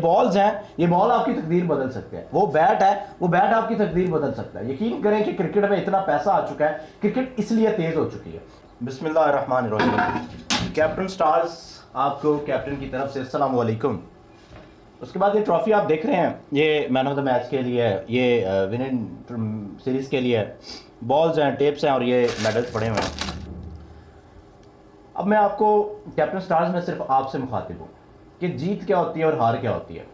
Balls हैं, ये ball आपकी तकदीर बदल सकते हैं। वो बैट है, वो बैट आपकी तकदीर बदल सकता है। यकीन करें कि क्रिकेट में इतना पैसा आ चुका है, क्रिकेट इसलिए तेज हो चुकी है। बिस्मिल्लाहिर्रहमानिर्रहीम। कैप्टन स्टार्स आपको कैप्टन की तरफ से अस्सलाम वालेकुम। उसके बाद ये ट्रॉफी आप देख रहे हैं, ये मैन ऑफ द मैच के लिए है, ये विनिंग सीरीज के लिए है। बॉल्स हैं, टेप्स हैं और ये मेडल्स पड़े हुए हैं। अब मैं आपको कैप्टन स्टार्स में सिर्फ आपसे मुखातिब हूँ कि जीत क्या होती है और हार क्या होती है।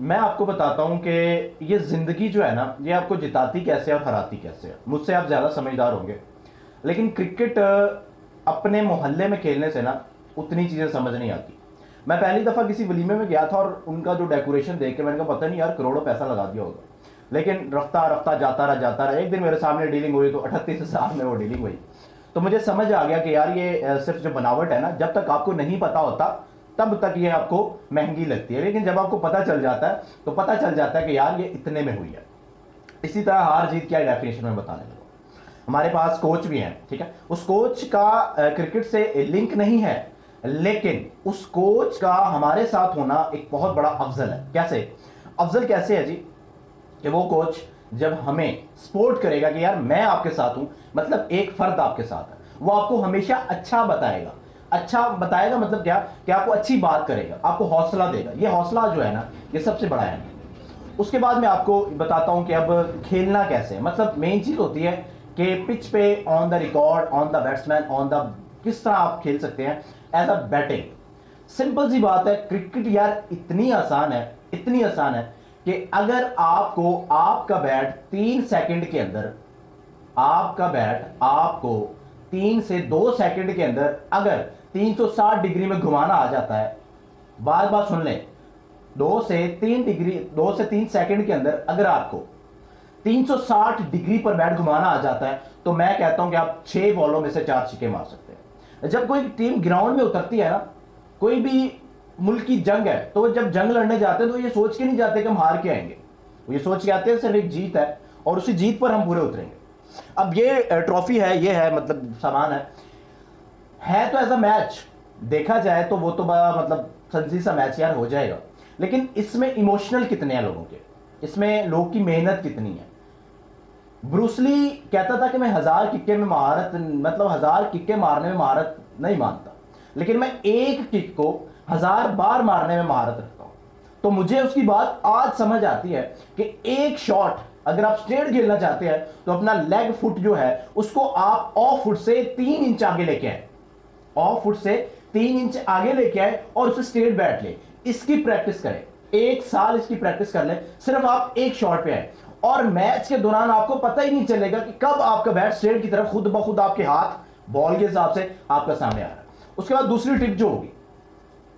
मैं आपको बताता हूं कि ये जिंदगी जो है ना, ये आपको जिताती कैसे और हराती कैसे है। मुझसे आप ज्यादा समझदार होंगे, लेकिन क्रिकेट अपने मोहल्ले में खेलने से ना उतनी चीजें समझ नहीं आती। मैं पहली दफा किसी वलीमे में गया था और उनका जो डेकोरेशन देख के मैंने कहा पता नहीं यार करोड़ों पैसा लगा दिया होगा। लेकिन रफ्ता रफ्ता जाता रहा। एक दिन मेरे सामने डीलिंग हुई तो 38,000 में वो डीलिंग हुई। तो मुझे समझ आ गया कि यार ये सिर्फ जो बनावट है ना, जब तक आपको नहीं पता होता तब तक ये आपको महंगी लगती है, लेकिन जब आपको पता चल जाता है तो पता चल जाता है कि यार ये इतने में हुई है। इसी तरह हार जीत क्या डेफिनेशन में बताने लगा। हमारे पास कोच भी हैं, ठीक है, उस कोच का क्रिकेट से लिंक नहीं है, लेकिन उस कोच का हमारे साथ होना एक बहुत बड़ा अफजल है। कैसे अफजल कैसे है जी, कि वो कोच जब हमें सपोर्ट करेगा कि यार मैं आपके साथ हूं, मतलब एक फर्द आपके साथ है, वो आपको हमेशा अच्छा बताएगा। अच्छा बताएगा मतलब क्या, कि आपको अच्छी बात करेगा, आपको हौसला देगा। ये हौसला जो है ना, ये सबसे बड़ा है। उसके बाद मैं आपको बताता हूं कि अब खेलना कैसे है। मतलब मेन चीज होती है कि पिच पे on the record, on the batsman, on the किस तरह आप खेल सकते हैं एज अ बैटिंग। सिंपल सी बात है, क्रिकेट यार इतनी आसान है, इतनी आसान है कि अगर आपको आपका बैट 3 सेकंड के अंदर, आपका बैट आपको 3 से 2 सेकंड के अंदर अगर 360 डिग्री में घुमाना आ जाता है, बार बार सुन लें, 2 से 3 डिग्री, 2 से 3 सेकंड के अंदर अगर आपको 360 डिग्री पर बैट घुमाना आ जाता है, तो मैं कहता हूं कि आप 6 बॉलों में से 4 छक्के मार सकते हैं। जब कोई टीम ग्राउंड में उतरती है ना, कोई भी मुल्क की जंग है, तो जब जंग लड़ने जाते हैं तो ये सोच के नहीं जाते कि हम हार के आएंगे, वो ये सोच के आते हैं सिर्फ एक जीत है और उसी जीत पर हम पूरे उतरेंगे। अब ये ट्रॉफी है, ये है मतलब सामान है तो ऐसा मैच देखा जाए तो वो तो बड़ा मतलब संजी सा मैच यार हो जाएगा, लेकिन इसमें इमोशनल कितने हैं लोगों के, इसमें लोग की मेहनत कितनी है। ब्रूसली कहता था कि मैं 1000 किक्के में महारत, मतलब 1000 किक्के मारने में महारत नहीं मानता, लेकिन मैं एक किक को 1000 बार मारने में महारत रखता हूं। तो मुझे उसकी बात आज समझ आती है कि एक शॉट अगर आप स्ट्रेट खेलना चाहते हैं तो अपना लेग फुट जो है उसको आप ऑफ फुट से 3 इंच आगे लेके आए, ऑफ फुट से 3 इंच आगे लेके आए और उसे स्ट्रेट बैठ ले। इसकी प्रैक्टिस करें, 1 साल इसकी प्रैक्टिस कर ले, सिर्फ आप एक शॉट पे आए और मैच के दौरान आपको पता ही नहीं चलेगा कि कब आपका बैट स्ट्रेट की तरफ खुद ब खुद आपके हाथ बॉल के हिसाब से आपका सामने आ रहा है। उसके बाद दूसरी टिप जो होगी,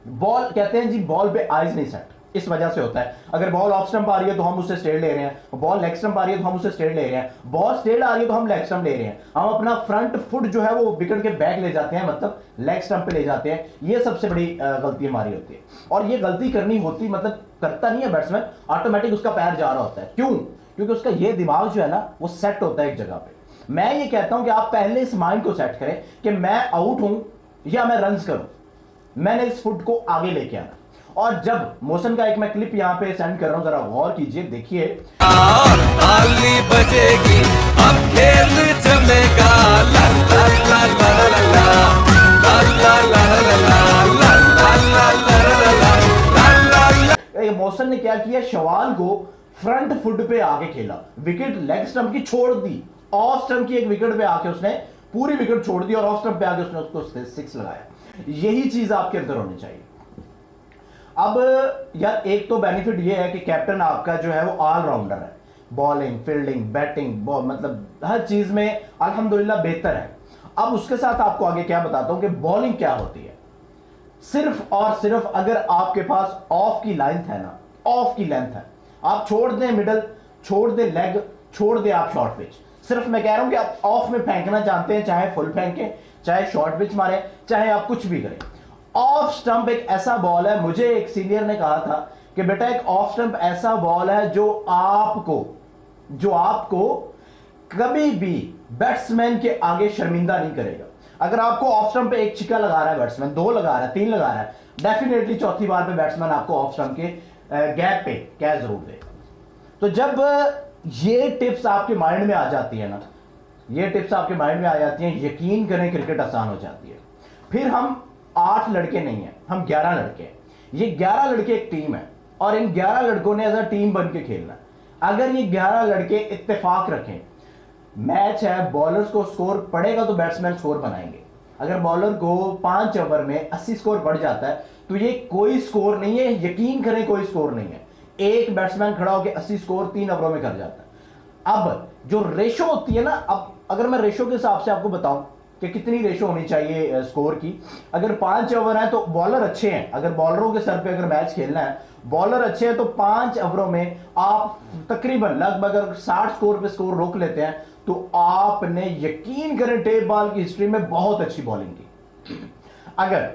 बॉल कहते हैं जी बॉल पे आइज नहीं सेट, इस वजह से होता है। अगर बॉल ऑफ स्टंप आ रही है तो हम उससे स्ट्रेट ले रहे हैं, बॉल लेग स्टंप आ रही है तो हम उससे स्ट्रेट ले रहे हैं, बॉल स्ट्रेट आ रही है तो हम लेग स्टंप ले रहे हैं। हम अपना फ्रंट फुट जो है वो विकेट के बैक ले जाते हैं, मतलब लेग स्टंप पे ले जाते हैं। ये सबसे बड़ी गलती हमारी होती है, और ये गलती करनी होती, मतलब करता नहीं है बैट्समैन, ऑटोमेटिक उसका पैर जा रहा होता है। क्यों? क्योंकि उसका ये दिमाग जो है ना वो सेट होता है एक जगह पे। मैं ये कहता हूं कि आप पहले इस माइंड को सेट करें कि मैं आउट हूं या मैं रन्स करूं, मैंने इस फुट को आगे लेके आना। और जब मोशन का एक मैं क्लिप यहां पे सेंड कर रहा हूं, जरा गौर कीजिए, देखिए। ताली बजेगी अब खेल जमेगा, ला ला ला ला ला ला ला ला ला ला। ये मोशन ने क्या किया, शवाल को फ्रंट फुट पे आके खेला, विकेट लेग स्टंप की छोड़ दी, ऑफ स्टंप की एक विकेट पे आके उसने पूरी विकेट छोड़ दी और ऑफ स्टंप पे आके उसने उसको 6 लगाया। यही चीज आपके अंदर होनी चाहिए। अब यार एक तो बेनिफिट ये है कि कैप्टन आपका जो है वो ऑलराउंडर है, बॉलिंग, फील्डिंग, बैटिंग, मतलब हर चीज में अल्हम्दुलिल्लाह बेहतर है। अब उसके साथ आपको आगे क्या बताता हूं कि बॉलिंग क्या होती है। सिर्फ और सिर्फ अगर आपके पास ऑफ की लेंथ है ना, ऑफ की लेंथ है, आप छोड़ दें मिडल, छोड़ दें लेग, छोड़ दें आप शॉर्ट पिच, सिर्फ मैं कह रहा हूं कि आप ऑफ में फेंकना चाहते हैं, चाहे फुल फेंके, चाहे शॉर्ट पिच मारे, चाहे आप कुछ भी करें। ऑफ स्टंप एक ऐसा बॉल है, मुझे एक सीनियर ने कहा था कि बेटा एक ऑफ स्टंप ऐसा बॉल है जो आपको कभी भी बैट्समैन के आगे शर्मिंदा नहीं करेगा। अगर आपको ऑफ स्टंप पे एक छिक्का लगा रहा है बैट्समैन, 2 लगा रहा है, 3 लगा रहा है, डेफिनेटली चौथी बार पे बैट्समैन आपको ऑफ स्टंप के गैप पे कैच जरूर देगा। तो जब ये टिप्स आपके माइंड में आ जाती है ना, ये टिप्स आपके माइंड में आ जाती हैं, यकीन करें क्रिकेट आसान हो जाती है। फिर हम 8 लड़के नहीं हैं, हम 11 लड़के हैं। ये 11 लड़के एक टीम है और इन 11 लड़कों ने एज अ टीम बन के खेलना है। अगर ये 11 लड़के इत्तेफाक रखें, मैच है, बॉलर्स को स्कोर पड़ेगा तो बैट्समैन स्कोर बनाएंगे। अगर बॉलर को 5 ओवर में 80 स्कोर पड़ जाता है तो ये कोई स्कोर नहीं है, यकीन करें कोई स्कोर नहीं है। एक बैट्समैन खड़ा होकर 80 स्कोर 3 ओवरों में कर जाता है। अब जो रेशो होती है ना, अब अगर मैं रेशो के हिसाब से आपको बताऊं कि कितनी रेशो होनी चाहिए स्कोर की, अगर 5 ओवर है तो बॉलर अच्छे हैं, अगर बॉलरों के सर पे अगर मैच खेलना है, बॉलर अच्छे हैं तो 5 ओवरों में आप तकरीबन लगभग अगर 60 स्कोर पे स्कोर रोक लेते हैं तो आपने यकीन करें टेप बॉल की हिस्ट्री में बहुत अच्छी बॉलिंग की। अगर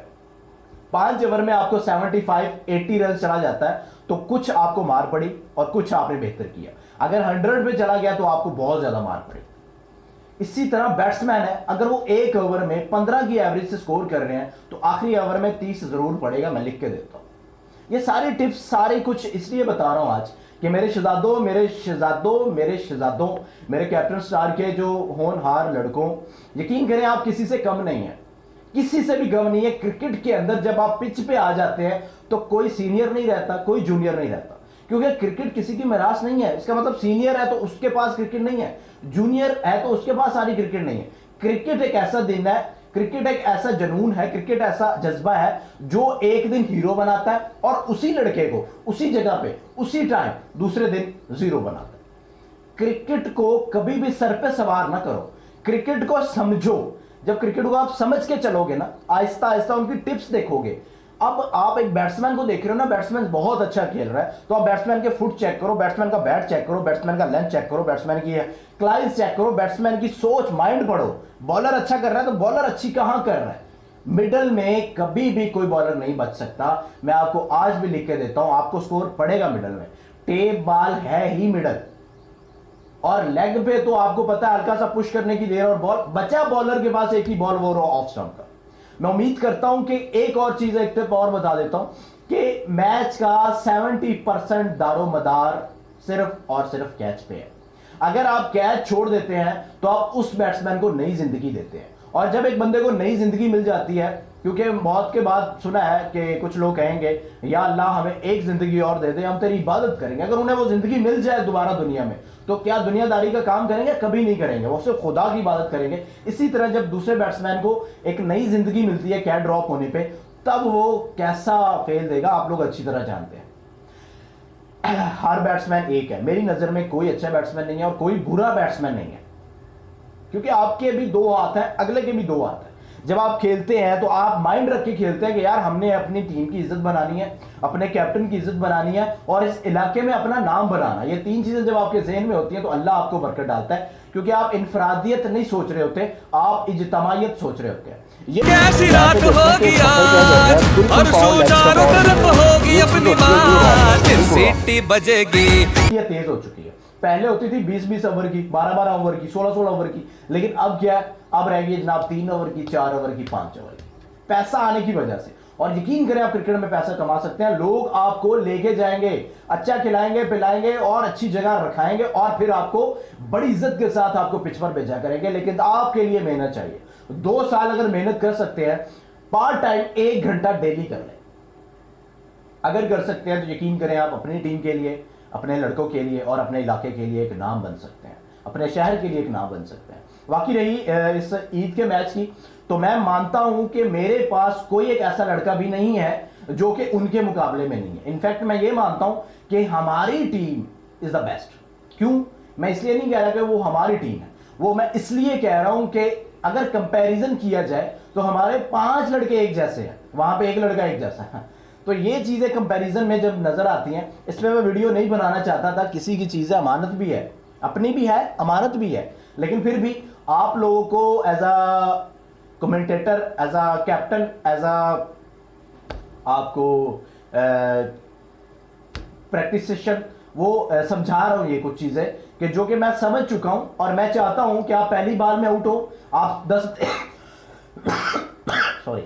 5 ओवर में आपको 75-80 रन चला जाता है तो कुछ आपको मार पड़ी और कुछ आपने बेहतर किया। अगर 100 पे चला गया तो आपको बहुत ज्यादा मार पड़ी। इसी तरह बैट्समैन है, अगर वो 1 ओवर में 15 की एवरेज से स्कोर कर रहे हैं तो आखिरी ओवर में 30 जरूर पड़ेगा। मैं लिख के देता हूं ये सारी टिप्स, सारे कुछ इसलिए बता रहा हूं आज कि मेरे शहजादों, मेरे कैप्टन स्टार के जो होनहार लड़कों, यकीन करें आप किसी से कम नहीं है, किसी से भी कम नहीं है। क्रिकेट के अंदर जब आप पिच पे आ जाते हैं तो कोई सीनियर नहीं रहता, कोई जूनियर नहीं रहता, क्योंकि क्रिकेट किसी की मिरास नहीं है। इसका मतलब सीनियर है तो उसके पास क्रिकेट नहीं है, जूनियर है तो उसके पास सारी क्रिकेट नहीं है। क्रिकेट एक ऐसा दिन है, क्रिकेट एक ऐसा जुनून है, क्रिकेट ऐसा जज्बा है जो एक दिन हीरो बनाता है और उसी लड़के को उसी जगह पे उसी टाइम दूसरे दिन जीरो बनाता है। क्रिकेट को कभी भी सर पे सवार ना करो, क्रिकेट को समझो। जब क्रिकेट को आप समझ के चलोगे ना, आहिस्ता आहिस्ता उनकी टिप्स देखोगे। अब आप एक बैट्समैन को देख रहे हो ना, बैट्समैन बहुत अच्छा खेल रहा है तो आप बैट्समैन के फुट चेक करो, बैट्समैन का बैट चेक करो, बैट्समैन का लेंथ चेक करो, बैट्समैन की क्लाइंस चेक करो, बैट्समैन की सोच, माइंड पढ़ो। बॉलर अच्छा कर रहा है तो बॉलर अच्छी कहां कर रहा है। मिडल में कभी भी कोई बॉलर नहीं बच सकता। मैं आपको आज भी लिख के देता हूं, आपको स्कोर पड़ेगा मिडल में। टेप बॉल है ही मिडल, और लेग पे तो आपको पता है हल्का सा पुश करने की देर और बॉल बचा बॉलर के पास एक ही बॉल, वो ऑफ स्टंप का। मैं उम्मीद करता हूं कि एक और चीज, एक टिप और बता देता हूं कि मैच का 70% दारोमदार सिर्फ और सिर्फ कैच पे है। अगर आप कैच छोड़ देते हैं तो आप उस बैट्समैन को नई जिंदगी देते हैं, और जब एक बंदे को नई जिंदगी मिल जाती है, क्योंकि मौत के बाद सुना है कि कुछ लोग कहेंगे या अल्लाह हमें एक जिंदगी और दे दे, हम तेरी इबादत करेंगे। अगर उन्हें वो जिंदगी मिल जाए दोबारा दुनिया में तो क्या दुनियादारी का काम करेंगे? कभी नहीं करेंगे, वो सिर्फ खुदा की इबादत करेंगे। इसी तरह जब दूसरे बैट्समैन को एक नई जिंदगी मिलती है कैच ड्रॉप होने पे, तब वो कैसा फेल देगा आप लोग अच्छी तरह जानते हैं। हर बैट्समैन एक है, मेरी नजर में कोई अच्छा बैट्समैन नहीं है और कोई बुरा बैट्समैन नहीं है, क्योंकि आपके भी 2 हाथ हैं, अगले के भी 2 हाथ हैं। जब आप खेलते हैं तो आप माइंड रख के खेलते हैं कि यार हमने अपनी टीम की इज्जत बनानी है, अपने कैप्टन की इज्जत बनानी है और इस इलाके में अपना नाम बनाना। ये 3 चीजें जब आपके जहन में होती हैं तो अल्लाह आपको बरकत डालता है, क्योंकि आप इनफरादियत नहीं सोच रहे होते, आप इज्तमाइयत सोच रहे होते हैं। ये कैसी रात होगी आज, और चारों तरफ होगी अपनी बात, सीटी बजेगी। ये तेज हो चुकी है, पहले होती थी 20-20 ओवर की, 12-12 ओवर की, 16-16 ओवर की, लेकिन अब क्या है, अब रह गई जनाब 3 ओवर की, 4 ओवर की, 5 ओवर की, पैसा आने की वजह से। और यकीन करें आप क्रिकेट में पैसा कमा सकते हैं, लोग आपको लेके जाएंगे, अच्छा खिलाएंगे पिलाएंगे और अच्छी जगह रखाएंगे और फिर आपको बड़ी इज्जत के साथ आपको पिच पर भेजा करेंगे। लेकिन आपके लिए मेहनत चाहिए। 2 साल अगर मेहनत कर सकते हैं, पार्ट टाइम 1 घंटा डेली कर लें, अगर कर सकते हैं तो यकीन करें आप अपनी टीम के लिए, अपने लड़कों के लिए और अपने इलाके के लिए एक नाम बन सकते हैं, अपने शहर के लिए एक नाम बन सकते हैं। बाकी रही इस ईद के मैच की, तो मैं मानता हूं कि मेरे पास कोई एक ऐसा लड़का भी नहीं है जो कि उनके मुकाबले में नहीं है। इनफैक्ट मैं ये मानता हूं कि हमारी टीम इज द बेस्ट। क्यों? मैं इसलिए नहीं कह रहा कि वो हमारी टीम है, वो मैं इसलिए कह रहा हूं कि अगर कंपैरिजन किया जाए तो हमारे 5 लड़के एक जैसे हैं, वहां पे एक लड़का एक जैसा है। तो ये चीजें कंपैरिजन में जब नजर आती हैं, इसमें मैं वीडियो नहीं बनाना चाहता था। किसी की चीजें अमानत भी है, अपनी भी है, अमानत भी है, लेकिन फिर भी आप लोगों को as a commentator, as a captain, as a आपको प्रैक्टिस सेशन वो समझा रहा हूं ये कुछ चीजें कि जो कि मैं समझ चुका हूं, और मैं चाहता हूं कि आप पहली बार में आउट हो, आप 10 सॉरी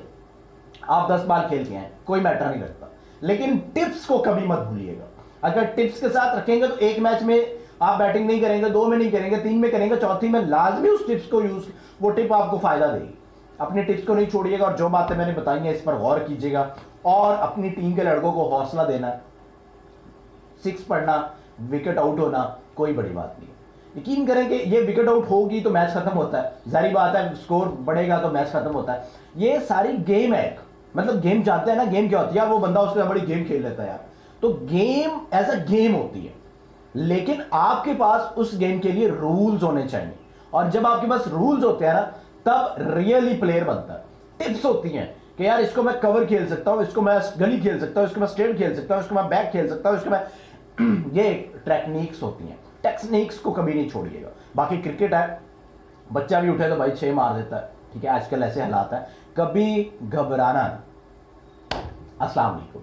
आप 10 बार खेल के हैं, कोई मैटर नहीं रखता। लेकिन टिप्स को कभी मत भूलिएगा। अगर टिप्स के साथ रखेंगे तो एक मैच में आप बैटिंग नहीं करेंगे, 2 में नहीं करेंगे, 3 में करेंगे, चौथी में लाजमी उस टिप्स को यूज, वो टिप आपको फायदा देगी। अपने टिप्स को नहीं छोड़िएगा और जो बातें मैंने बताई हैं इस पर गौर कीजिएगा और अपनी टीम के लड़कों को हौसला देना। 6 पढ़ना, विकेट आउट होना कोई बड़ी बात नहीं है। यकीन करें कि ये विकेट आउट होगी तो मैच खत्म होता है, जाहिर बात है स्कोर बढ़ेगा तो मैच खत्म होता है। ये सारी गेम है, मतलब गेम जानते हैं ना गेम क्या होती है, वो बंदा उससे बड़ी गेम खेल लेता है यार। तो गेम एज अ गेम होती है, लेकिन आपके पास उस गेम के लिए रूल्स होने चाहिए, और जब आपके पास रूल्स होते हैं ना तब रियली प्लेयर बनता है। टिप्स होती हैं कि यार इसको मैं कवर खेल सकता हूं, इसको मैं गली खेल सकता हूं, इसको मैं स्ट्रेट खेल सकता हूं, इसको मैं बैक खेल सकता हूं, इसको मैं ये टेक्निक्स होती हैं, टेक्निक्स को कभी नहीं छोड़िएगा। बाकी क्रिकेट है, बच्चा भी उठे तो भाई 6 मार देता है, ठीक है, आजकल ऐसे हालात है, कभी घबराना नहीं। अस्सलाम वालेकुम।